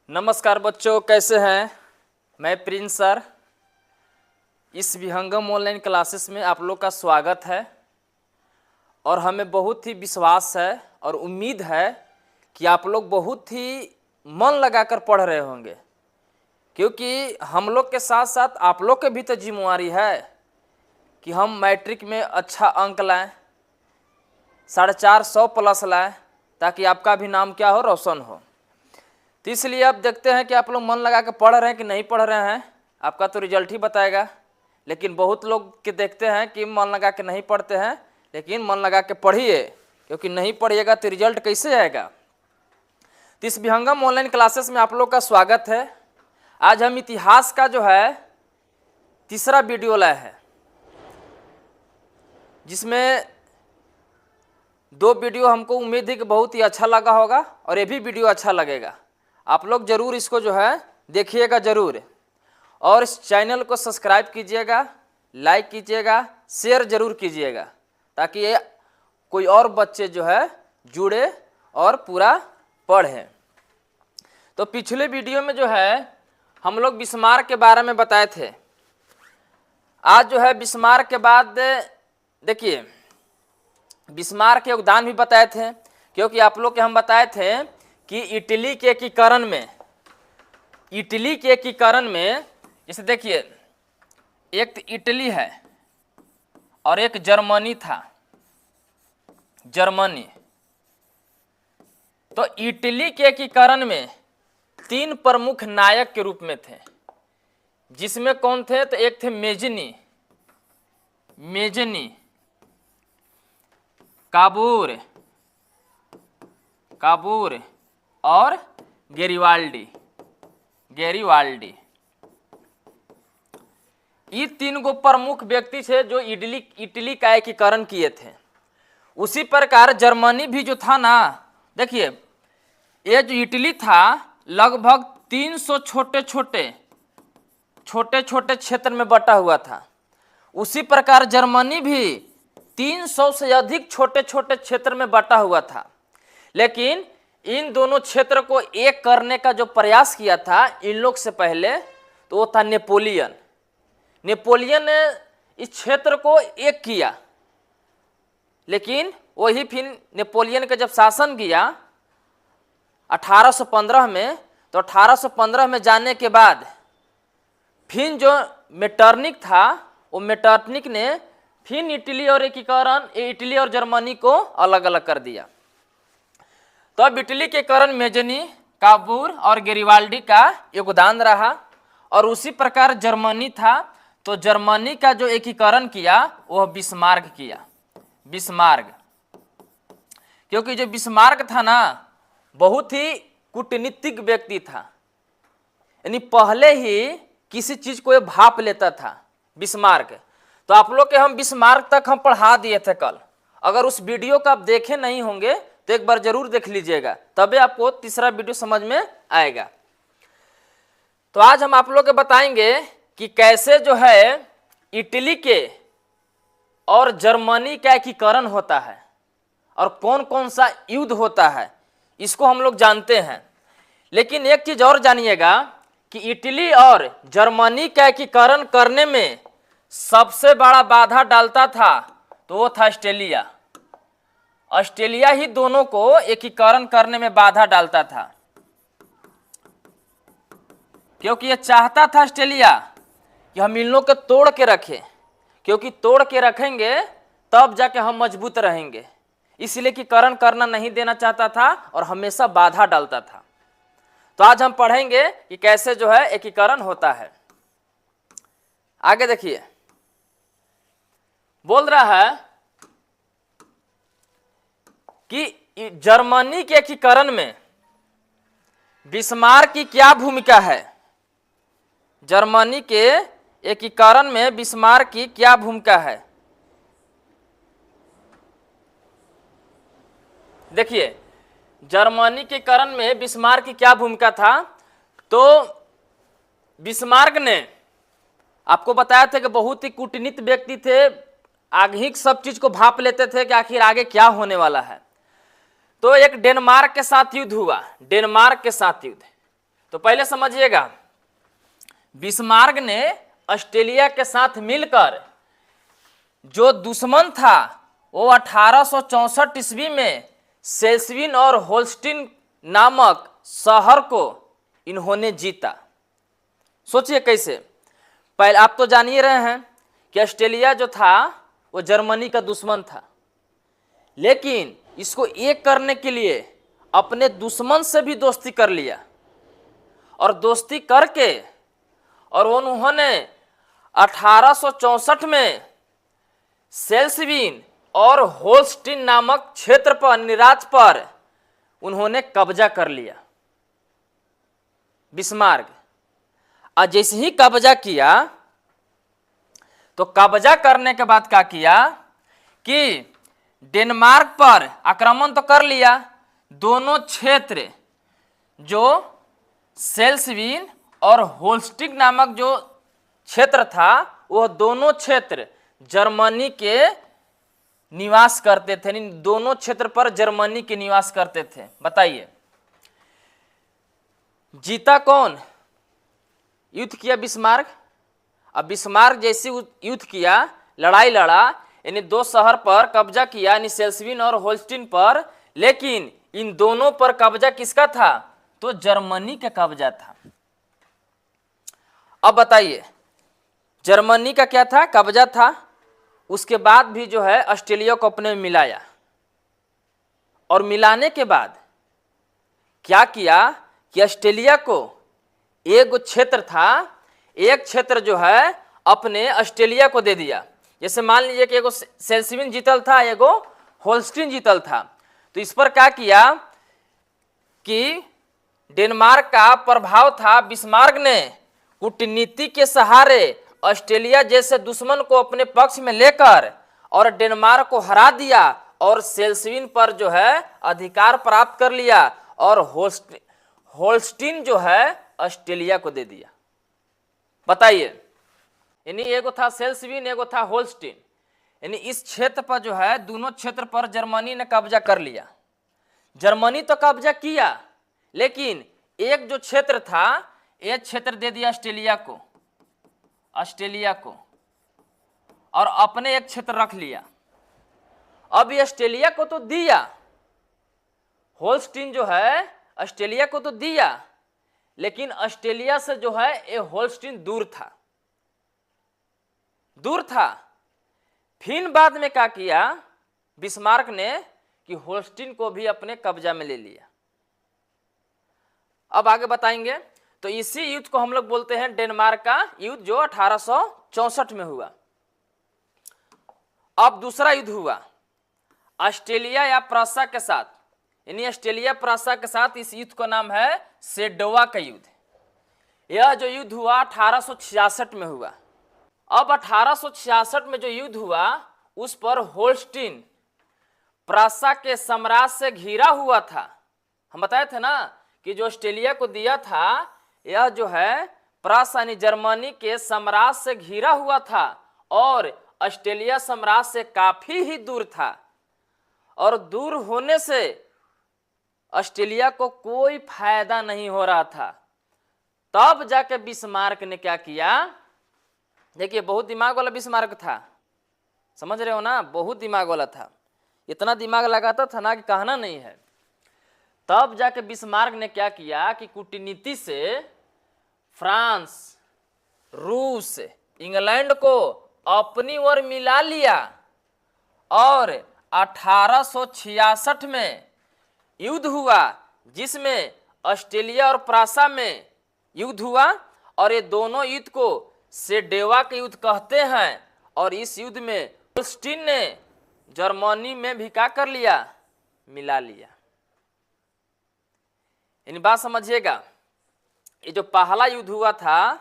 नमस्कार बच्चों, कैसे हैं। मैं प्रिंस सर। इस विहंगम ऑनलाइन क्लासेस में आप लोग का स्वागत है और हमें बहुत ही विश्वास है और उम्मीद है कि आप लोग बहुत ही मन लगाकर पढ़ रहे होंगे, क्योंकि हम लोग के साथ साथ आप लोग के भी तो जिम्मेवारी है कि हम मैट्रिक में अच्छा अंक लाएं, 450 प्लस लाएं, ताकि आपका भी नाम क्या हो, रोशन हो। तो इसलिए अब देखते हैं कि आप लोग मन लगा के पढ़ रहे हैं कि नहीं पढ़ रहे हैं। आपका तो रिजल्ट ही बताएगा। लेकिन बहुत लोग के देखते हैं कि मन लगा के नहीं पढ़ते हैं, लेकिन मन लगा के पढ़िए, क्योंकि नहीं पढ़िएगा तो रिजल्ट कैसे आएगा। तो इस विहंगम ऑनलाइन क्लासेस में आप लोग का स्वागत है। आज हम इतिहास का जो है तीसरा वीडियो लाए हैं, जिसमें 2 वीडियो हमको उम्मीद है कि बहुत ही अच्छा लगा होगा और ये भी वीडियो अच्छा लगेगा। आप लोग ज़रूर इसको जो है देखिएगा ज़रूर, और इस चैनल को सब्सक्राइब कीजिएगा, लाइक कीजिएगा, शेयर ज़रूर कीजिएगा, ताकि ये कोई और बच्चे जो है जुड़े और पूरा पढ़ें। तो पिछले वीडियो में जो है हम लोग बिस्मार्क के बारे में बताए थे। आज जो है बिस्मार्क के बाद देखिए बिस्मार्क के योगदान भी बताए थे, क्योंकि आप लोग के हम बताए थे कि इटली के एकीकरण में जैसे देखिए एक तो इटली है और एक जर्मनी था। जर्मनी तो इटली के एकीकरण में 3 प्रमुख नायक के रूप में थे, जिसमें कौन थे, तो एक थे मेजनी, काबूर और गेरिवाल्डी। ये 3 गो प्रमुख व्यक्ति थे जो इटली का एकीकरण किए थे। उसी प्रकार जर्मनी भी जो था ना, देखिए ये जो इटली था लगभग 300 छोटे छोटे क्षेत्र में बटा हुआ था। उसी प्रकार जर्मनी भी 300 से अधिक छोटे छोटे क्षेत्र में बटा हुआ था। लेकिन इन दोनों क्षेत्र को एक करने का जो प्रयास किया था इन लोग से पहले, तो वो था नेपोलियन ने इस क्षेत्र को एक किया। लेकिन वही फिर नेपोलियन का जब शासन किया 1815 में, तो 1815 में जाने के बाद फिर जो मेटरनिक था, वो मेटरनिक ने फिर इटली और जर्मनी को अलग अलग कर दिया। तो अब इटली के कारण मेजनी, काबूर और गेरिवाल्डी का योगदान रहा। और उसी प्रकार जर्मनी था, तो जर्मनी का जो एकीकरण किया वह बिस्मार्क किया। क्योंकि जो बिस्मार्क था ना, बहुत ही कूटनीतिक व्यक्ति था, यानी पहले ही किसी चीज को ये भाप लेता था बिस्मार्क। तो आप लोग के हम बिस्मार्क तक हम पढ़ा दिए थे कल। अगर उस वीडियो को आप देखे नहीं होंगे तो एक बार जरूर देख लीजिएगा, तभी आपको तीसरा वीडियो समझ में आएगा। तो आज हम आप लोग को बताएंगे कि कैसे जो है इटली के और जर्मनी का एकीकरण होता है और कौन कौन सा युद्ध होता है, इसको हम लोग जानते हैं। लेकिन एक चीज और जानिएगा कि इटली और जर्मनी का एकीकरण करने में सबसे बड़ा बाधा डालता था, तो वो था ऑस्ट्रेलिया ही दोनों को एकीकरण करने में बाधा डालता था। क्योंकि ये चाहता था ऑस्ट्रेलिया कि हम इन लोग को तोड़ के रखें, क्योंकि तोड़ के रखेंगे तब जाके हम मजबूत रहेंगे। इसलिए एकीकरण करना नहीं देना चाहता था और हमेशा बाधा डालता था। तो आज हम पढ़ेंगे कि कैसे जो है एकीकरण होता है। आगे देखिए, बोल रहा है कि जर्मनी के एकीकरण में बिस्मार्क की क्या भूमिका है। जर्मनी के एकीकरण में बिस्मार्क की क्या भूमिका है। देखिए जर्मनी के एकीकरण में बिस्मार्क की क्या भूमिका था। तो बिस्मार्क ने आपको बताया था कि बहुत ही कूटनीत व्यक्ति थे, आगे ही सब चीज को भाप लेते थे कि आखिर आगे क्या होने वाला है। तो एक डेनमार्क के साथ युद्ध हुआ, तो पहले समझिएगा, बिस्मार्क ने ऑस्ट्रेलिया के साथ मिलकर जो दुश्मन था वो 1864 ईस्वी में सेल्सविन और होल्स्टीन नामक शहर को इन्होंने जीता। सोचिए कैसे। पहले आप तो जान ही रहे हैं कि ऑस्ट्रेलिया जो था वो जर्मनी का दुश्मन था, लेकिन इसको एक करने के लिए अपने दुश्मन से भी दोस्ती कर लिया, और दोस्ती करके और उन्होंने 1864 में सेल्सविन और होल्स्टीन नामक क्षेत्र पर, निराज पर उन्होंने कब्जा कर लिया बिस्मार्क। और जैसे ही कब्जा किया तो कब्जा करने के बाद क्या किया कि डेनमार्क पर आक्रमण तो कर लिया। दोनों क्षेत्र जो सेल्सविन और होल्स्टीन नामक जो क्षेत्र था, वह दोनों क्षेत्र जर्मनी के निवास करते थे। दोनों क्षेत्र पर जर्मनी के निवास करते थे। बताइए जीता कौन? युद्ध किया बिस्मार्क। अब बिस्मार्क जैसे युद्ध किया, लड़ाई लड़ा, यानी दो शहर पर कब्जा किया, यानी सेल्सविन और होल्स्टीन पर, लेकिन इन दोनों पर कब्जा किसका था? तो जर्मनी का कब्जा था। अब बताइए जर्मनी का क्या था? कब्जा था। उसके बाद भी जो है ऑस्ट्रेलिया को अपने में मिलाया, और मिलाने के बाद क्या किया कि ऑस्ट्रेलिया को एक क्षेत्र था, एक क्षेत्र जो है अपने ऑस्ट्रेलिया को दे दिया। जैसे मान लीजिए कि एगो सेल्सविन जीतल था, एगो होल्स्टीन जीतल था, तो इस पर क्या किया कि डेनमार्क का प्रभाव था। बिस्मार्क ने कूटनीति के सहारे ऑस्ट्रेलिया जैसे दुश्मन को अपने पक्ष में लेकर और डेनमार्क को हरा दिया, और सेल्सविन पर जो है अधिकार प्राप्त कर लिया, और होल्स्टीन जो है ऑस्ट्रेलिया को दे दिया। बताइए, यानी एगो था सेल्सविन, एगो था होल्स्टीन, यानी इस क्षेत्र पर जो है, दोनों क्षेत्र पर जर्मनी ने कब्जा कर लिया। जर्मनी तो कब्जा किया, लेकिन एक जो क्षेत्र था, एक क्षेत्र दे दिया ऑस्ट्रेलिया को, और अपने एक क्षेत्र रख लिया। अब ये ऑस्ट्रेलिया को तो दिया, होल्स्टीन जो है ऑस्ट्रेलिया को तो दिया, लेकिन ऑस्ट्रेलिया से जो है ये होल्स्टीन दूर था। फिर बाद में क्या किया बिस्मार्क ने कि होल्स्टीन को भी अपने कब्जा में ले लिया। अब आगे बताएंगे। तो इसी युद्ध को हम लोग बोलते हैं डेनमार्क का युद्ध, जो 1864 में हुआ। अब दूसरा युद्ध हुआ ऑस्ट्रेलिया या प्रसा के साथ, यानी ऑस्ट्रेलिया प्रसा के साथ। इस युद्ध का नाम है सेडोवा का युद्ध। यह जो युद्ध हुआ 1866 में हुआ। अब 1866 में जो युद्ध हुआ, उस पर होल्स्टीन प्रसा के साम्राज्य से घिरा हुआ था। हम बताए थे ना कि जो ऑस्ट्रेलिया को दिया था, यह जो है प्रसा यानी जर्मनी के साम्राज्य से घिरा हुआ था, और ऑस्ट्रेलिया साम्राज्य से काफी ही दूर था, और दूर होने से ऑस्ट्रेलिया को कोई फायदा नहीं हो रहा था। तब जाके बिस्मार्क ने क्या किया, देखिए बहुत दिमाग वाला बिस्मार्क था, समझ रहे हो ना, बहुत दिमाग वाला था, इतना दिमाग लगाता था ना कि कहना नहीं है। तब जाके बिस्मार्क ने क्या किया कि कूटनीति से फ्रांस, रूस, इंग्लैंड को अपनी ओर मिला लिया, और 1866 में युद्ध हुआ, जिसमें ऑस्ट्रेलिया और प्रसा में युद्ध हुआ, और ये दोनों युद्ध को सेडोवा के युद्ध कहते हैं। और इस युद्ध में होल्स्टीन ने जर्मनी में भी क्या कर लिया, मिला लिया। इन बात समझिएगा। ये जो पहला युद्ध हुआ था,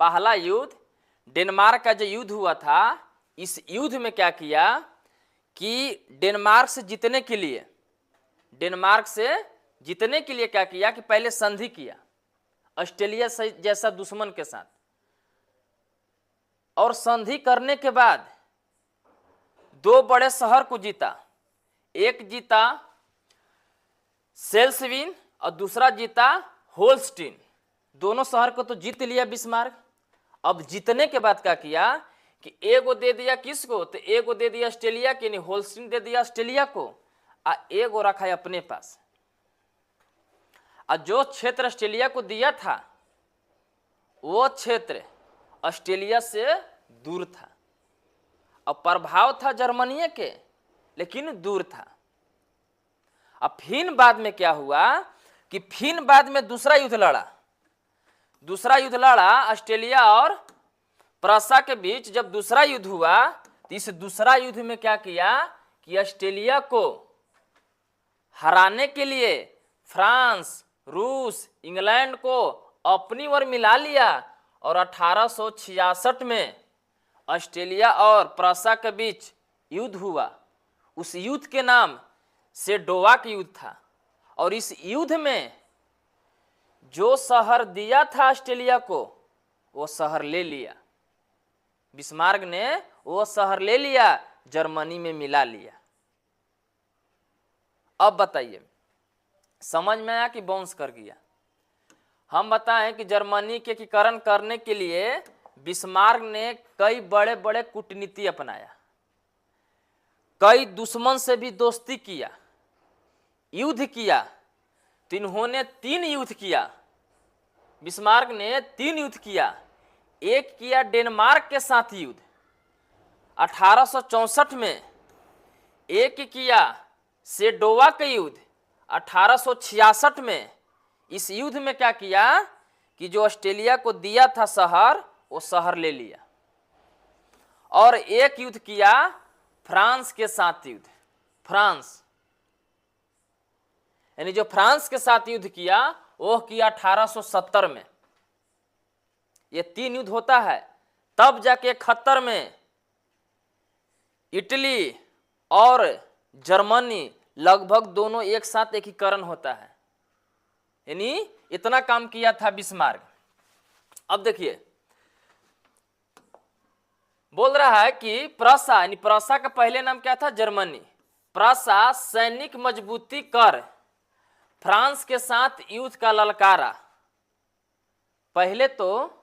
पहला युद्ध डेनमार्क का जो युद्ध हुआ था, इस युद्ध में क्या किया कि डेनमार्क से जीतने के लिए क्या किया कि पहले संधि किया ऑस्ट्रेलिया जैसा दुश्मन के साथ, और संधि करने के बाद दो बड़े शहर को जीता। एक जीता सेल्सविन और दूसरा जीता होल्स्टीन। दोनों शहर को तो जीत लिया बिस्मार्क। अब जीतने के बाद क्या किया कि एगो दे दिया किसको, तो एगो दे दिया ऑस्ट्रेलिया के, नहीं होल्स्टीन दे दिया ऑस्ट्रेलिया को, एगो रखा है अपने पास। और जो क्षेत्र ऑस्ट्रेलिया को दिया था वो क्षेत्र ऑस्ट्रेलिया से दूर था। अब प्रभाव था जर्मनी के, लेकिन दूर था। अब फिर बाद में क्या हुआ कि फिर बाद में दूसरा युद्ध लड़ा ऑस्ट्रेलिया और प्रसा के बीच। जब दूसरा युद्ध हुआ तो इस दूसरा युद्ध में क्या किया कि ऑस्ट्रेलिया को हराने के लिए फ्रांस, रूस, इंग्लैंड को अपनी ओर मिला लिया और 1866 में ऑस्ट्रेलिया और प्रसा के बीच युद्ध हुआ। उस युद्ध के नाम सेडोवा का युद्ध था। और इस युद्ध में जो शहर दिया था ऑस्ट्रेलिया को वो शहर ले लिया, बिस्मार्क ने वो शहर ले लिया, जर्मनी में मिला लिया। अब बताइए समझ में आया कि बाउंस कर गया? हम बताएं कि जर्मनी के एकीकरण करने के लिए बिस्मार्क ने कई बड़े बड़े कूटनीति अपनाया, कई दुश्मन से भी दोस्ती किया, युद्ध किया। तो इन्होंने 3 युद्ध किया, बिस्मार्क ने 3 युद्ध किया। एक किया डेनमार्क के साथ युद्ध 1864 में, एक किया सेडोवा का युद्ध 1866 में। इस युद्ध में क्या किया कि जो ऑस्ट्रेलिया को दिया था शहर वो शहर ले लिया। और एक युद्ध किया फ्रांस के साथ युद्ध, फ्रांस यानी जो फ्रांस के साथ युद्ध किया वो किया 1870 में। ये 3 युद्ध होता है। तब जाके 71 में इटली और जर्मनी लगभग दोनों एक साथ एकीकरण होता है। यानी इतना काम किया था बिस्मार्क। अब देखिए बोल रहा है कि प्रसा, यानी प्रसा का पहले नाम क्या था? जर्मनी। प्रसा सैनिक मजबूती कर फ्रांस के साथ युद्ध का ललकारा। पहले तो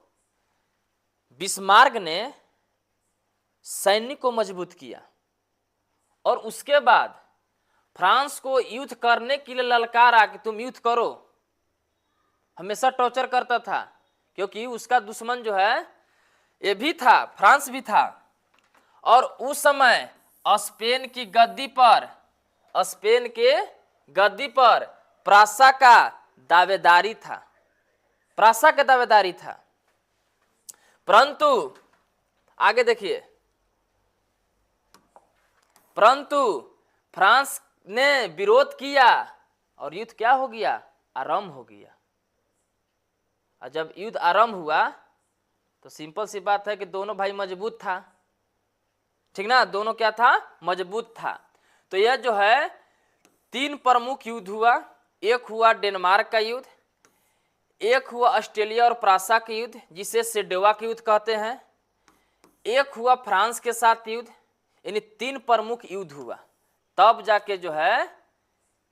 बिस्मार्क ने सैनिक को मजबूत किया और उसके बाद फ्रांस को युद्ध करने के लिए ललकारा कि तुम युद्ध करो। हमेशा टॉर्चर करता था क्योंकि उसका दुश्मन जो है ये भी था, फ्रांस भी था। और उस समय स्पेन के गद्दी पर प्रासा का दावेदारी था। परंतु आगे देखिए, परंतु फ्रांस ने विरोध किया और युद्ध क्या हो गया? आरंभ हो गया। और जब युद्ध आरंभ हुआ तो सिंपल सी बात है कि दोनों भाई मजबूत था, ठीक ना? दोनों क्या था? मजबूत था। तो यह जो है 3 प्रमुख युद्ध हुआ। एक हुआ डेनमार्क का युद्ध, एक हुआ ऑस्ट्रेलिया और प्रासा का युद्ध जिसे सेडोवा का युद्ध कहते हैं, एक हुआ फ्रांस के साथ युद्ध। यानी 3 प्रमुख युद्ध हुआ। तब जाके जो है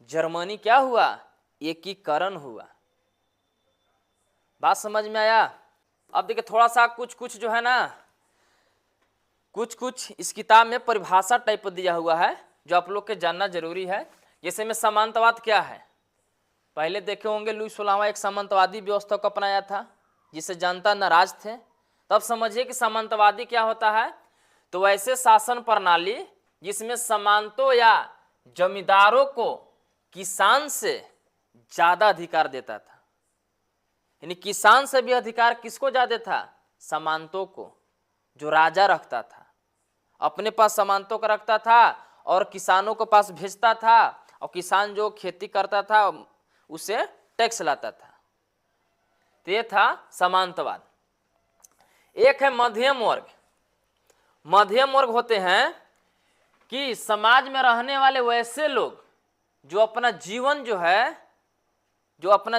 जर्मनी क्या हुआ? एकीकरण हुआ। बात समझ में आया? अब देखिए थोड़ा सा कुछ जो है ना, कुछ इस किताब में परिभाषा टाइप दिया हुआ है जो आप लोग के जानना जरूरी है। जैसे में सामंतवाद क्या है, पहले देखे होंगे लुई 16वां एक सामंतवादी व्यवस्था को अपनाया था जिसे जनता नाराज थे। तब समझिए कि सामंतवादी क्या होता है। तो वैसे शासन प्रणाली जिसमें सामंतों या जमींदारों को किसान से ज्यादा अधिकार देता था। यानी किसान से भी अधिकार किसको ज्यादा था? सामंतों को, जो राजा रखता था अपने पास सामंतों को रखता था और किसानों के पास भेजता था। और किसान जो खेती करता था उसे टैक्स लाता था। तो ये था सामंतवाद। एक है मध्यम वर्ग। मध्यम वर्ग होते हैं कि समाज में रहने वाले वैसे लोग जो अपना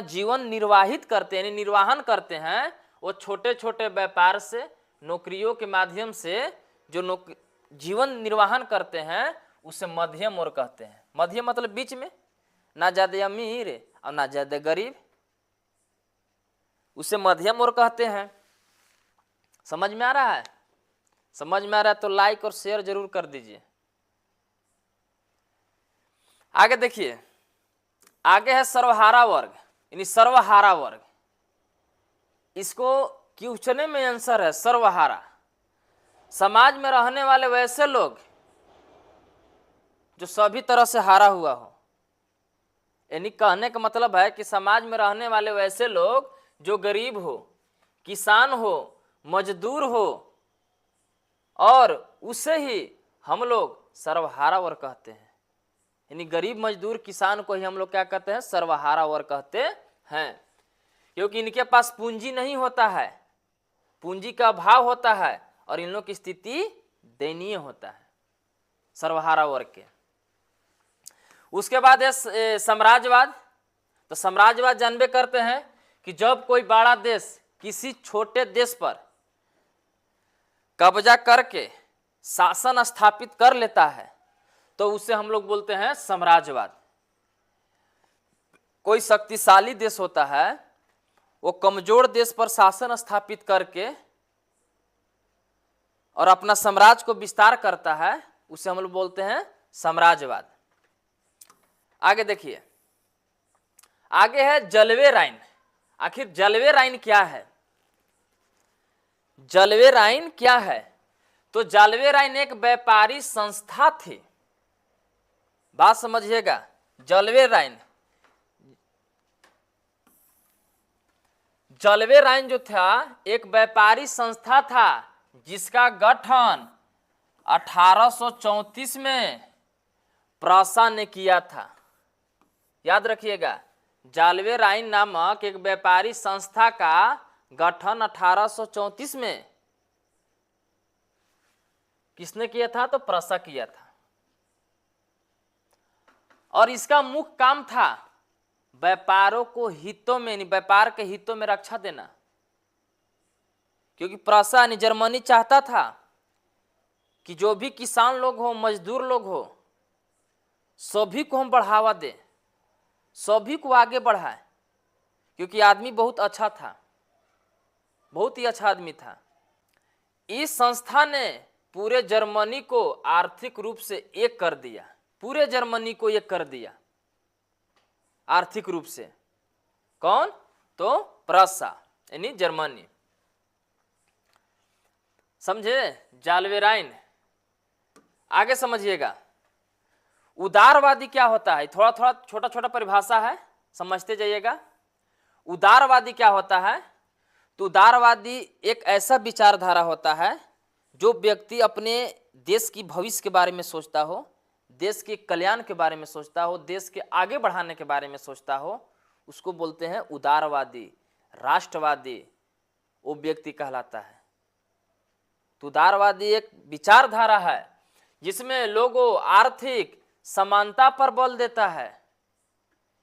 जीवन निर्वाहित करते हैं, निर्वाहन करते हैं, वो छोटे छोटे व्यापार से, नौकरियों के माध्यम से जो जीवन निर्वाहन करते हैं उसे मध्यम वर्ग कहते हैं। मध्यम मतलब बीच में, ना ज्यादा अमीर और ना ज्यादा गरीब। उसे मध्यम वर्ग कहते हैं। समझ में आ रहा है? समझ में आ रहा है तो लाइक और शेयर जरूर कर दीजिए। आगे देखिए, आगे है सर्वहारा वर्ग, यानी सर्वहारा वर्ग। इसको क्वेश्चन में आंसर है सर्वहारा। समाज में रहने वाले वैसे लोग जो सभी तरह से हारा हुआ हो, यानी कहने का मतलब है कि समाज में रहने वाले वैसे लोग जो गरीब हो, किसान हो, मजदूर हो, और उसे ही हम लोग सर्वहारा वर्ग कहते हैं। यानी गरीब मजदूर किसान को ही हम लोग क्या कहते हैं? सर्वहारा वर्ग कहते हैं। क्योंकि इनके पास पूंजी नहीं होता है, पूंजी का अभाव होता है और इन लोग की स्थिति दयनीय होता है, सर्वहारा वर्ग के। उसके बाद है साम्राज्यवाद। तो साम्राज्यवाद जानबे करते हैं कि जब कोई बड़ा देश किसी छोटे देश पर कब्जा करके शासन स्थापित कर लेता है तो उसे हम लोग बोलते हैं साम्राज्यवाद। कोई शक्तिशाली देश होता है, वो कमजोर देश पर शासन स्थापित करके और अपना साम्राज्य को विस्तार करता है, उसे हम लोग बोलते हैं साम्राज्यवाद। आगे देखिए, आगे है जलवे राइन। आखिर जलवे राइन क्या है? जलवे राइन क्या है? तो जलवे राइन एक व्यापारी संस्था थी। बात समझिएगा, जलवे राइन, जलवे राइन जो था एक व्यापारी संस्था था जिसका गठन 1834 में प्रसा ने किया था। याद रखिएगा, जलवे राइन नामक एक व्यापारी संस्था का गठन 1834 में किसने किया था? तो प्रसा किया था। और इसका मुख्य काम था व्यापारों को हितों में, व्यापार के हितों में रक्षा देना। क्योंकि प्रसा यानी जर्मनी चाहता था कि जो भी किसान लोग हो, मजदूर लोग हो, सभी को हम बढ़ावा दें, सभी को आगे बढ़ाए। क्योंकि आदमी बहुत अच्छा था, बहुत ही अच्छा आदमी था। इस संस्था ने पूरे जर्मनी को आर्थिक रूप से एक कर दिया, पूरे जर्मनी को एक कर दिया आर्थिक रूप से। कौन? तो प्रसा यानी जर्मनी। समझे? जलवे राइन। आगे समझिएगा, उदारवादी क्या होता है? थोड़ा थोड़ा छोटा छोटा परिभाषा है, समझते जाइएगा। उदारवादी क्या होता है? तो उदारवादी एक ऐसा विचारधारा होता है जो व्यक्ति अपने देश की भविष्य के बारे में सोचता हो, देश के कल्याण के बारे में सोचता हो, देश के आगे बढ़ाने के बारे में सोचता हो, उसको बोलते हैं उदारवादी, राष्ट्रवादी, वो व्यक्ति कहलाता है। तो उदारवादी एक विचारधारा है जिसमें लोगों आर्थिक समानता पर बल देता है।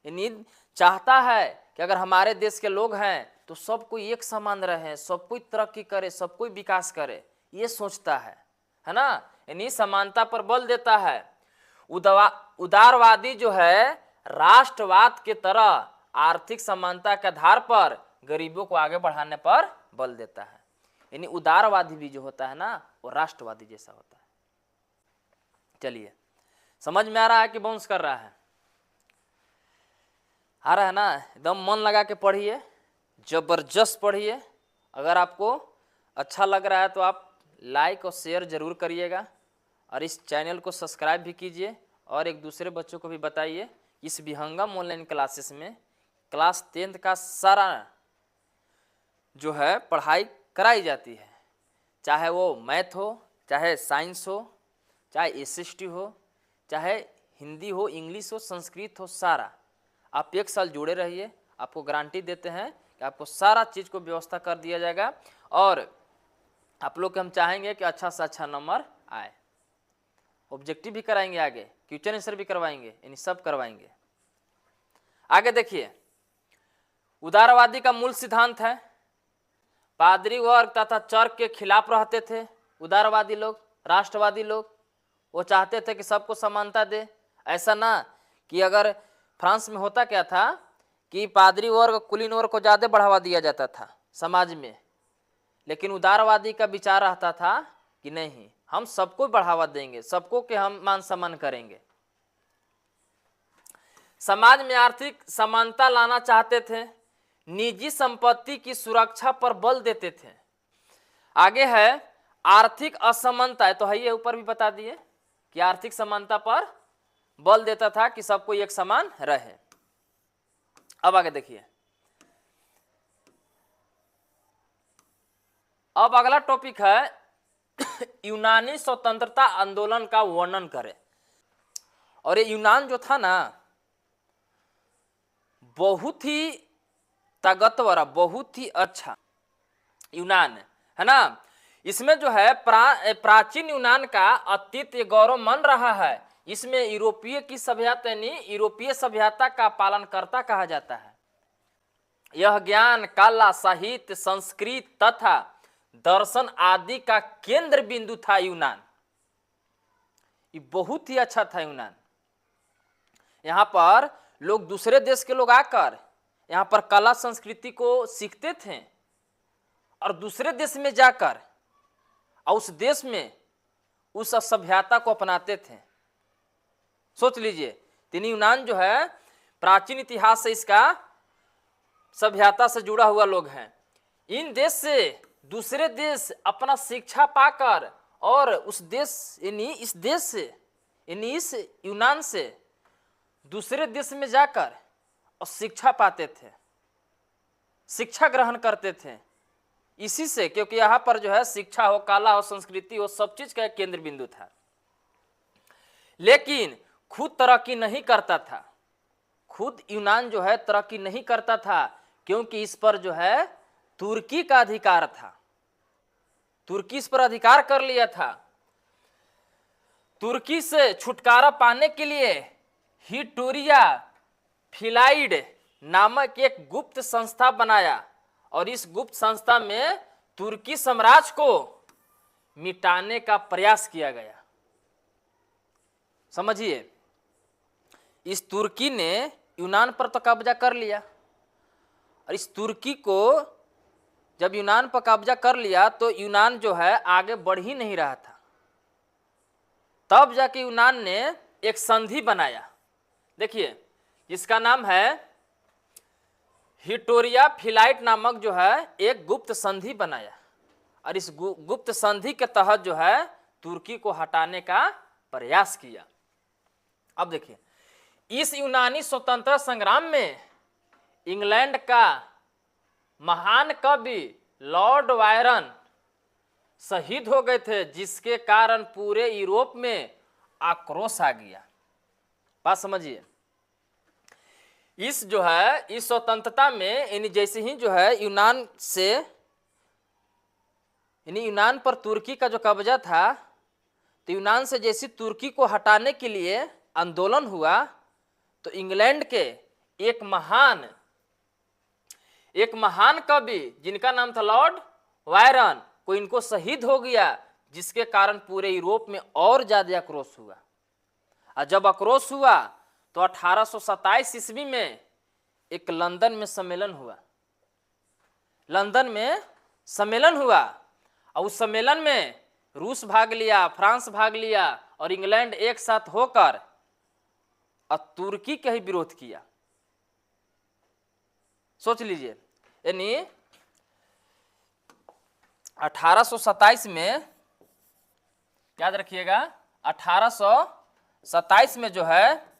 यानी चाहता है कि अगर हमारे देश के लोग हैं तो सब कोई एक समान रहे, सब कोई तरक्की करे, सब कोई विकास करे, ये सोचता है ना। यानी समानता पर बल देता है। उदारवादी जो है राष्ट्रवाद के तरह आर्थिक समानता के आधार पर गरीबों को आगे बढ़ाने पर बल देता है। यानी उदारवादी भी जो होता है ना, वो राष्ट्रवादी जैसा होता है। चलिए, समझ में आ रहा है कि बाउंस कर रहा है? आ रहा है ना? एकदम मन लगा के पढ़िए, जबरदस्त पढ़िए। अगर आपको अच्छा लग रहा है तो आप लाइक और शेयर जरूर करिएगा, और इस चैनल को सब्सक्राइब भी कीजिए, और एक दूसरे बच्चों को भी बताइए। इस विहंगम ऑनलाइन क्लासेस में क्लास 10th का सारा जो है पढ़ाई कराई जाती है, चाहे वो मैथ हो, चाहे साइंस हो, चाहे एसएसटी हो, चाहे हिंदी हो, इंग्लिश हो, संस्कृत हो, सारा। आप एक साल जुड़े रहिए, आपको गारंटी देते हैं कि आपको सारा चीज़ को व्यवस्था कर दिया जाएगा, और आप लोग के हम चाहेंगे कि अच्छा से अच्छा नंबर आए। ऑब्जेक्टिव भी कराएंगे, आगे क्वेश्चन आंसर भी करवाएंगे, यानी सब करवाएंगे। आगे देखिए, उदारवादी का मूल सिद्धांत है पादरी वर्ग तथा चर्च के खिलाफ रहते थे। उदारवादी लोग, राष्ट्रवादी लोग, वो चाहते थे कि सबको समानता दे। ऐसा ना कि अगर फ्रांस में होता क्या था कि पादरी वर्ग कुलीन वर्ग को ज़्यादा बढ़ावा दिया जाता था समाज में, लेकिन उदारवादी का विचार रहता था कि नहीं, हम सबको बढ़ावा देंगे, सबको के हम मान सम्मान करेंगे। समाज में आर्थिक समानता लाना चाहते थे, निजी संपत्ति की सुरक्षा पर बल देते थे। आगे है आर्थिक असमानता, तो है ये ऊपर भी बता दिए कि आर्थिक समानता पर बल देता था कि सबको एक समान रहे। अब आगे देखिए, अब अगला टॉपिक है यूनानी स्वतंत्रता आंदोलन का वर्णन करें। और ये यूनान जो था ना, बहुत ही ताकतवर, बहुत ही अच्छा यूनान है ना। इसमें जो है प्राचीन यूनान का अतीत गौरव मन रहा है। इसमें यूरोपीय की सभ्यता यानी यूरोपीय सभ्यता का पालनकर्ता कहा जाता है। यह ज्ञान, कला, साहित्य, संस्कृत तथा दर्शन आदि का केंद्र बिंदु था यूनान। ये बहुत ही अच्छा था यूनान। यहाँ पर लोग, दूसरे देश के लोग आकर यहाँ पर कला संस्कृति को सीखते थे और दूसरे देश में जाकर और उस देश में उस सभ्यता को अपनाते थे। सोच लीजिए, तीन यूनान जो है प्राचीन इतिहास से इसका सभ्यता से जुड़ा हुआ लोग हैं। इन देश से दूसरे देश अपना शिक्षा पाकर और उस देश यानी इस देश से यानी इस यूनान से दूसरे देश में जाकर और शिक्षा पाते थे, शिक्षा ग्रहण करते थे। इसी से, क्योंकि यहाँ पर जो है शिक्षा हो, कला हो, संस्कृति हो, सब चीज का एक केंद्र बिंदु था। लेकिन खुद तरक्की नहीं करता था, खुद यूनान जो है तरक्की नहीं करता था, क्योंकि इस पर जो है तुर्की का अधिकार था। तुर्की इस पर अधिकार कर लिया था। तुर्की से छुटकारा पाने के लिए हिटोरिया फिलाइड नामक एक गुप्त संस्था बनाया और इस गुप्त संस्था में तुर्की साम्राज्य को मिटाने का प्रयास किया गया। समझिए, इस तुर्की ने यूनान पर तो कब्जा कर लिया और इस तुर्की को जब यूनान पर कब्जा कर लिया तो यूनान जो है आगे बढ़ ही नहीं रहा था। तब जाके यूनान ने एक संधि बनाया। देखिए, इसका नाम है हिटोरिया फिलाइट नामक जो है एक गुप्त संधि बनाया और इस गुप्त संधि के तहत जो है तुर्की को हटाने का प्रयास किया। अब देखिए, इस यूनानी स्वतंत्रता संग्राम में इंग्लैंड का महान कवि लॉर्ड वायरन शहीद हो गए थे, जिसके कारण पूरे यूरोप में आक्रोश आ गया। बात समझिए, इस जो है इस स्वतंत्रता में यानी जैसे ही जो है यूनान से यानी यूनान पर तुर्की का जो कब्जा था, तो यूनान से जैसे तुर्की को हटाने के लिए आंदोलन हुआ, तो इंग्लैंड के एक महान कवि जिनका नाम था लॉर्ड वायरन को इनको शहीद हो गया, जिसके कारण पूरे यूरोप में और ज्यादा आक्रोश हुआ। और जब आक्रोश हुआ तो 1827 ईस्वी में एक लंदन में सम्मेलन हुआ। लंदन में सम्मेलन हुआ और उस सम्मेलन में रूस भाग लिया, फ्रांस भाग लिया और इंग्लैंड एक साथ होकर और तुर्की का ही विरोध किया। सोच लीजिए, यानी 1827 में, याद रखिएगा, 1827 में जो है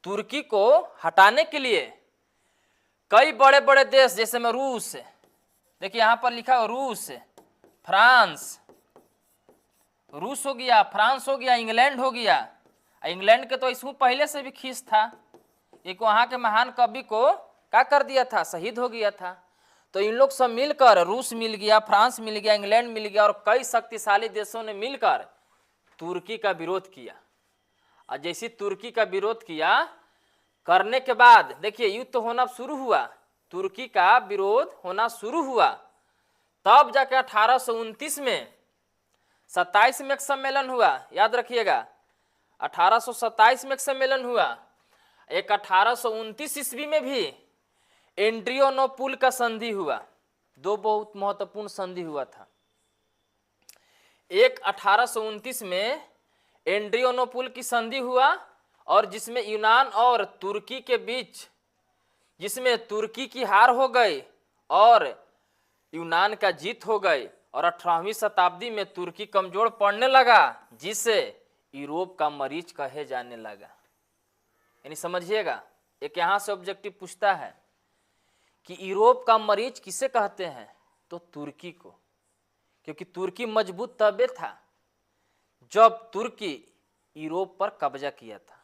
तुर्की को हटाने के लिए कई बड़े बड़े देश, जैसे में रूस, देखिए यहां पर लिखा रूस, फ्रांस, रूस हो गया, फ्रांस हो गया, इंग्लैंड हो गया। इंग्लैंड के तो इसमें पहले से भी खींच था, एक वहां के महान कवि को क्या कर दिया था, शहीद हो गया था। तो इन लोग सब मिलकर, रूस मिल गया, फ्रांस मिल गया, इंग्लैंड मिल गया और कई शक्तिशाली देशों ने मिलकर तुर्की का विरोध किया। और जैसे तुर्की का विरोध किया करने के बाद देखिए युद्ध तो होना शुरू हुआ, तुर्की का विरोध होना शुरू हुआ। तब जाके 1829 में 27 में एक सम्मेलन हुआ, याद रखिएगा 1827 में एक सम्मेलन हुआ। एक 1829 ईस्वी में भी एड्रियानोपुल का संधि हुआ। दो बहुत महत्वपूर्ण संधि हुआ था। एक 1829 में एड्रियानोपुल की संधि हुआ, और जिसमें यूनान और तुर्की के बीच, जिसमें तुर्की की हार हो गई और यूनान का जीत हो गई, और 18वीं शताब्दी में तुर्की कमजोर पड़ने लगा, जिसे यूरोप का मरीच कहे जाने लगा। यानी समझिएगा, एक यहाँ से ऑब्जेक्टिव पूछता है कि यूरोप का मरीच किसे कहते हैं, तो तुर्की को, क्योंकि तुर्की मजबूत तबे था जब तुर्की यूरोप पर कब्जा किया था,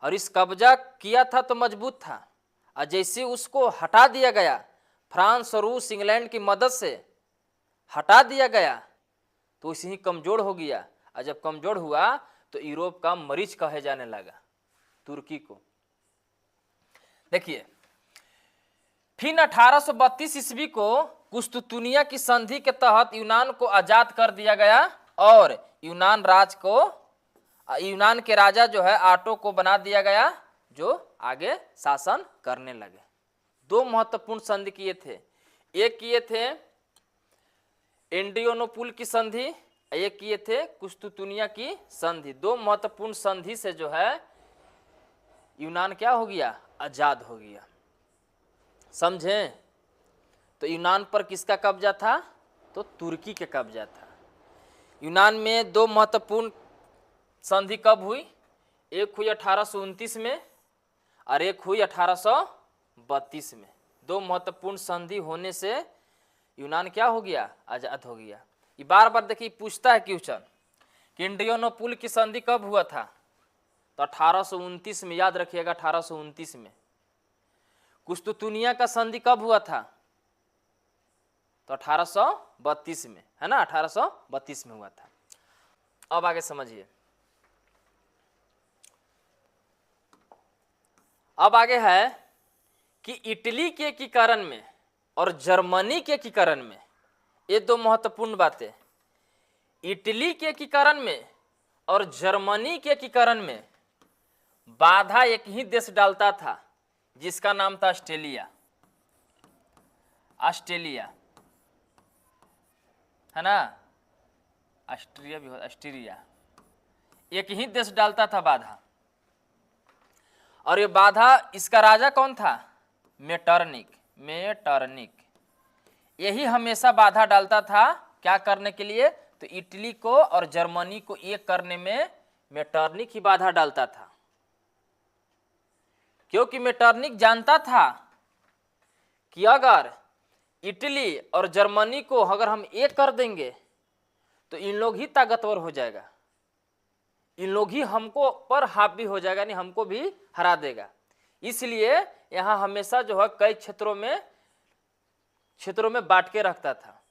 और इस कब्जा किया था तो मजबूत था, और जैसे उसको हटा दिया गया, फ्रांस और रूस इंग्लैंड की मदद से हटा दिया गया, तो इसे ही कमजोर हो गया, और जब कमजोर हुआ तो यूरोप का मरीच कहे जाने लगा तुर्की को। देखिए, फिर 1832 ईस्वी को कुस्तुतुनिया की संधि के तहत यूनान को आजाद कर दिया गया, और यूनान के राजा जो है आटो को बना दिया गया, जो आगे शासन करने लगे। दो महत्वपूर्ण संधि किए थे, एक किए थे एड्रियानोपुल की संधि, एक किए थे कुस्तुतुनिया की संधि। दो महत्वपूर्ण संधि से जो है यूनान क्या हो गया, आजाद हो गया। समझें? तो यूनान पर किसका कब्जा था, तो तुर्की के कब्जा था। यूनान में दो महत्वपूर्ण संधि कब हुई, एक हुई 1829 में और एक हुई 1832 में। दो महत्वपूर्ण संधि होने से यूनान क्या हो गया, आजाद हो गया। ये बार बार देखिए पूछता है क्वेश्चन कि एड्रियानोपुल की संधि कब हुआ था, तो 1829 में, याद रखिएगा 1829 में। कुस्तुतुनिया का संधि कब हुआ था, तो 1832 में, है ना, 1832 में हुआ था। अब आगे समझिए, अब आगे है कि इटली के एकीकरण में और जर्मनी के एकीकरण में, ये दो महत्वपूर्ण बातें। इटली के एकीकरण में और जर्मनी के एकीकरण में बाधा एक ही देश डालता था, जिसका नाम था ऑस्ट्रेलिया। ऑस्ट्रेलिया, है ना, ऑस्ट्रिया भी हो, ऑस्ट्रिया, एक ही देश डालता था बाधा। और ये बाधा, इसका राजा कौन था, मेटरनिक। यही हमेशा बाधा डालता था, क्या करने के लिए, तो इटली को और जर्मनी को एक करने में मेटरनिक ही बाधा डालता था। क्योंकि मेटरनिक जानता था कि अगर इटली और जर्मनी को अगर हम एक कर देंगे तो इन लोग ही ताकतवर हो जाएगा, इन लोग ही हमको पर हावी हो जाएगा, नहीं हमको भी हरा देगा। इसलिए यहाँ हमेशा जो है कई क्षेत्रों में बांट के रखता था।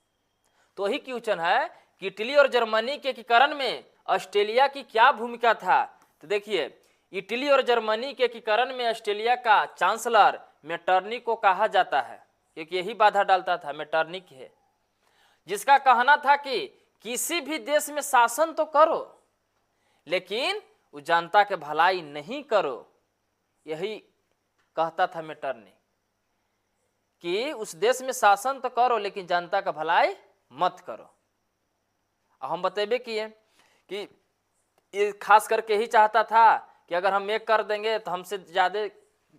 तो ही क्वेश्चन है कि इटली और जर्मनी के एकीकरण में ऑस्ट्रेलिया की क्या भूमिका था। तो देखिए, इटली और जर्मनी के एकीकरण में ऑस्ट्रेलिया का चांसलर मेटरनिक को कहा जाता है, क्योंकि यही बाधा डालता था, मेटरनिक है, जिसका कहना था कि किसी भी देश में शासन तो करो, लेकिन वो जनता के भलाई नहीं करो। यही कहता था मेटरनिक कि उस देश में शासन तो करो, लेकिन जनता का भलाई मत करो। हम बतेबे किए कि ये खास करके ही चाहता था कि अगर हम एक कर देंगे तो हमसे ज़्यादा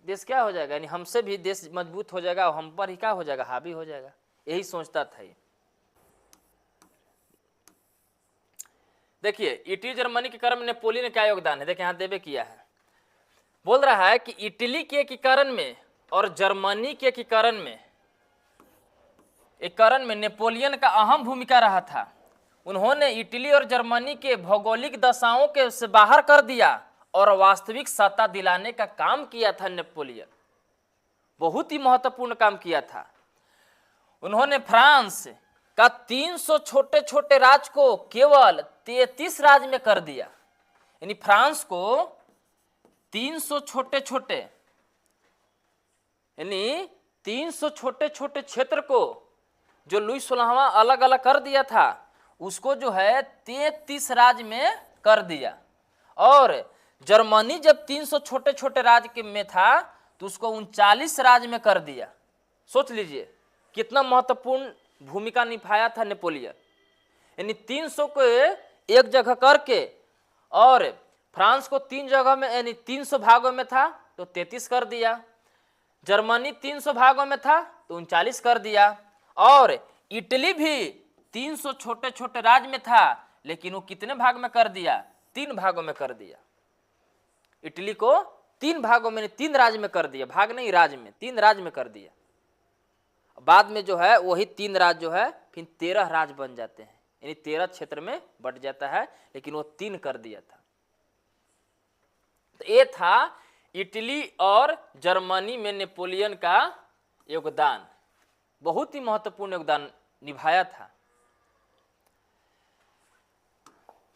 देश क्या हो जाएगा, यानी हमसे भी देश मजबूत हो जाएगा और हम पर ही क्या हो जाएगा, हावी हो जाएगा। यही सोचता था ये। देखिए, इटली जर्मनी के एकीकरण में नेपोलियन ने क्या योगदान है, देखिए यहाँ देवे किया है। बोल रहा है कि इटली के एकीकरण में और जर्मनी के एकीकरण में नेपोलियन का अहम भूमिका रहा था। उन्होंने इटली और जर्मनी के भौगोलिक दशाओं के से बाहर कर दिया और वास्तविक सत्ता दिलाने का काम किया था। नेपोलियन बहुत ही महत्वपूर्ण काम किया था। उन्होंने फ्रांस का 300 छोटे छोटे राज्य को केवल 33 राज्य में कर दिया। यानी फ्रांस को 300 छोटे छोटे, यानी 300 छोटे छोटे क्षेत्र को जो लुई 16वां अलग अलग कर दिया था, उसको जो है 33 राज्य में कर दिया। और जर्मनी जब 300 छोटे छोटे राज्य के में था, तो उसको 39 राज्य में कर दिया। सोच लीजिए कितना महत्वपूर्ण भूमिका निभाया था नेपोलियन। यानी 300 को एक जगह करके, और फ्रांस को 3 जगह में यानी 300 भागों में था तो 33 कर दिया, जर्मनी 300 भागों में था तो 39 कर दिया, और इटली भी 300 छोटे छोटे राज्य में था लेकिन वो कितने भाग में कर दिया? 3 भागों में कर दिया। इटली को 3 भागों में, 3 राज्य में कर दिया, भाग नहीं राज्य में, 3 राज्य में कर दिया। बाद में जो है वही 3 राज्य जो है फिर 13 राज्य बन जाते हैं, यानी 13 क्षेत्र में बट जाता है, लेकिन वो 3 कर दिया था। तो ये था इटली और जर्मनी में नेपोलियन का योगदान, बहुत ही महत्वपूर्ण योगदान निभाया था।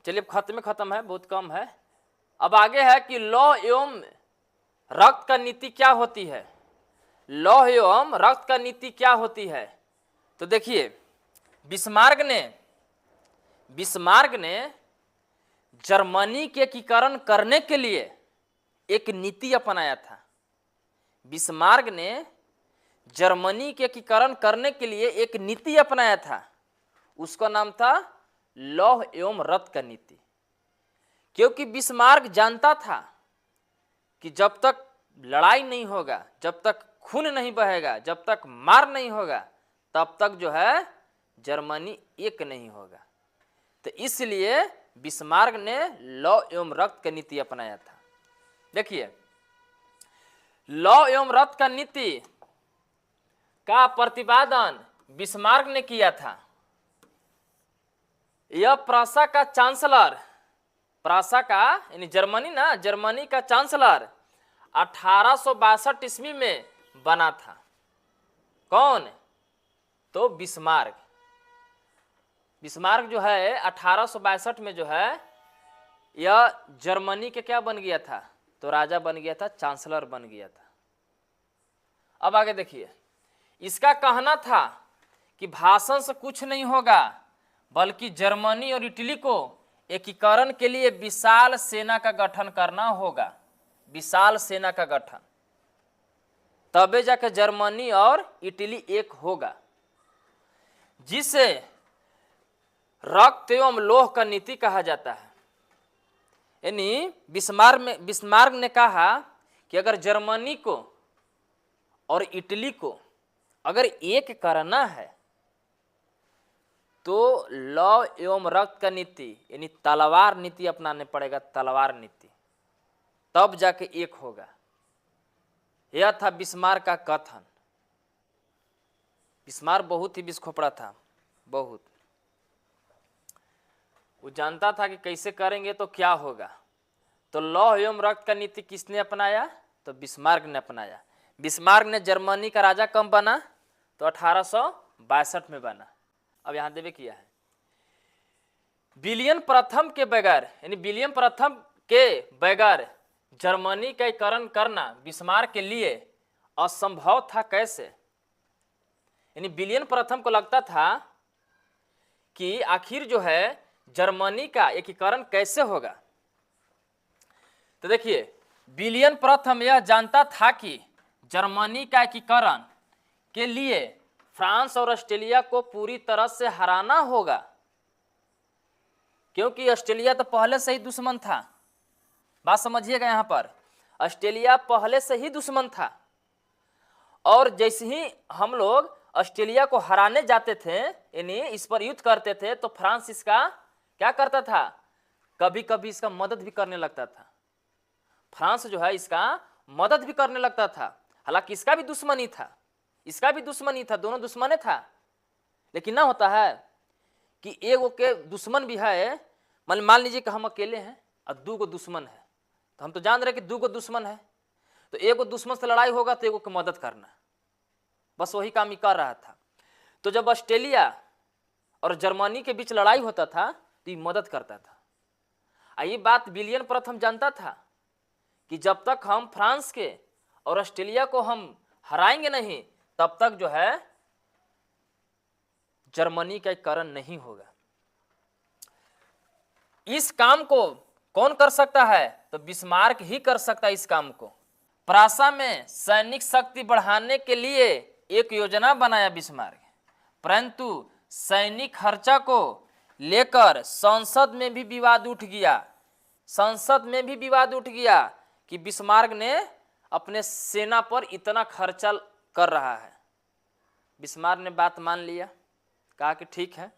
चलिए खत्म है, बहुत कम है। अब आगे है कि लौह एवं रक्त का नीति क्या होती है। लौह एवं रक्त का नीति क्या होती है? तो देखिए बिस्मार्क ने जर्मनी के एकीकरण करने के लिए एक नीति अपनाया था। बिस्मार्क ने जर्मनी के एकीकरण करने के लिए एक नीति अपनाया था, उसका नाम था लौह एवं रक्त का नीति। क्योंकि बिस्मार्क जानता था कि जब तक लड़ाई नहीं होगा, जब तक खून नहीं बहेगा, जब तक मार नहीं होगा, तब तक जो है जर्मनी एक नहीं होगा। तो इसलिए बिस्मार्क ने लौह एवं रक्त का नीति अपनाया था। देखिए लौह एवं रक्त का नीति का प्रतिपादन बिस्मार्क ने किया था। यह प्रासा का चांसलर, प्रासा का यानी जर्मनी का चांसलर 1862 ईस्वी में बना था। कौन? तो बिस्मार्क जो है 1862 में जो है यह जर्मनी के क्या बन गया था? तो राजा बन गया था, चांसलर बन गया था। अब आगे देखिए, इसका कहना था कि भाषण से कुछ नहीं होगा, बल्कि जर्मनी और इटली को एकीकरण के लिए विशाल सेना का गठन करना होगा, विशाल सेना का गठन, तबे जाकर जर्मनी और इटली एक होगा, जिसे रक्त एवं लोह का नीति कहा जाता है। यानी बिस्मार्क ने कहा कि अगर जर्मनी को और इटली को अगर एक करना है तो लौह एवं रक्त का नीति यानी तलवार नीति अपनाने पड़ेगा, तलवार नीति, तब जाके एक होगा। यह था बिस्मार्क का कथन। बिस्मार्क बहुत ही बिस्खोपड़ा था, बहुत। वो जानता था कि कैसे करेंगे तो क्या होगा। तो लौह एवं रक्त का नीति किसने अपनाया? तो बिस्मार्क ने अपनाया। बिस्मार्क ने जर्मनी का राजा कब बना? तो 1862 में बना। अब यहां देवे किया है विलियम प्रथम के बगैर, यानी विलियम प्रथम के बगैर जर्मनी का एकीकरण करना बिस्मार्क के लिए असंभव था। कैसे? यानी विलियम प्रथम को लगता था कि आखिर जो है जर्मनी का एकीकरण कैसे होगा। तो देखिए विलियम प्रथम यह जानता था कि जर्मनी का एकीकरण के लिए फ्रांस और ऑस्ट्रेलिया को पूरी तरह से हराना होगा, क्योंकि ऑस्ट्रेलिया तो पहले से ही दुश्मन था। बात समझिएगा, यहां पर ऑस्ट्रेलिया पहले से ही दुश्मन था, और जैसे ही हम लोग ऑस्ट्रेलिया को हराने जाते थे, यानी इस पर युद्ध करते थे, तो फ्रांस इसका क्या करता था? कभी कभी इसका मदद भी करने लगता था। फ्रांस जो है इसका मदद भी करने लगता था। हालांकि इसका भी दुश्मनी था, इसका भी दुश्मनी था, दोनों दुश्मने था। लेकिन ना होता है कि एक के दुश्मन भी है, मान लीजिए कि हम अकेले हैं और 2 गो दुश्मन है, तो हम तो जान रहे कि 2 गो दुश्मन है, तो एक गो दुश्मन से लड़ाई होगा तो एक की मदद करना, बस वही काम ही कर रहा था। तो जब ऑस्ट्रेलिया और जर्मनी के बीच लड़ाई होता था तो ये मदद करता था। ये बात विलियम प्रथम जानता था कि जब तक हम फ्रांस के और ऑस्ट्रेलिया को हम हराएंगे नहीं, तब तक जो है जर्मनी का एकीकरण नहीं होगा। इस काम को कौन कर सकता है? तो बिस्मार्क ही कर सकता है इस काम को। प्रासा में सैनिक शक्ति बढ़ाने के लिए एक योजना बनाया बिस्मार्क, परंतु सैनिक खर्चा को लेकर संसद में भी विवाद उठ गया। संसद में भी विवाद उठ गया कि बिस्मार्क ने अपने सेना पर इतना खर्चा कर रहा है। बिस्मार्क ने बात मान लिया, कहा कि ठीक है,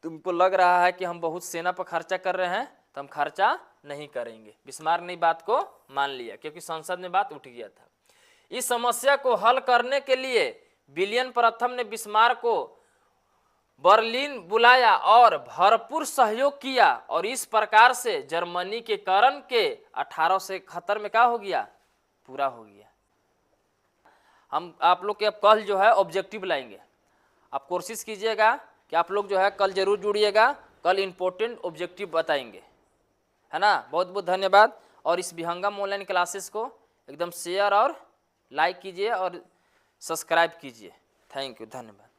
तुमको लग रहा है कि हम बहुत सेना पर खर्चा कर रहे हैं तो हम खर्चा नहीं करेंगे। बिस्मार्क ने बात को मान लिया क्योंकि संसद में बात उठ गया था। इस समस्या को हल करने के लिए विलियम प्रथम ने बिस्मार्क को बर्लिन बुलाया और भरपूर सहयोग किया और इस प्रकार से जर्मनी के करण के 1871 में क्या हो गया, पूरा हो गया। हम आप लोग के अब कल जो है ऑब्जेक्टिव लाएंगे। आप कोशिश कीजिएगा कि आप लोग जो है कल जरूर जुड़िएगा, कल इंपॉर्टेंट ऑब्जेक्टिव बताएंगे, है ना। बहुत बहुत धन्यवाद। और इस विहंगम ऑनलाइन क्लासेस को एकदम शेयर और लाइक कीजिए और सब्सक्राइब कीजिए। थैंक यू, धन्यवाद।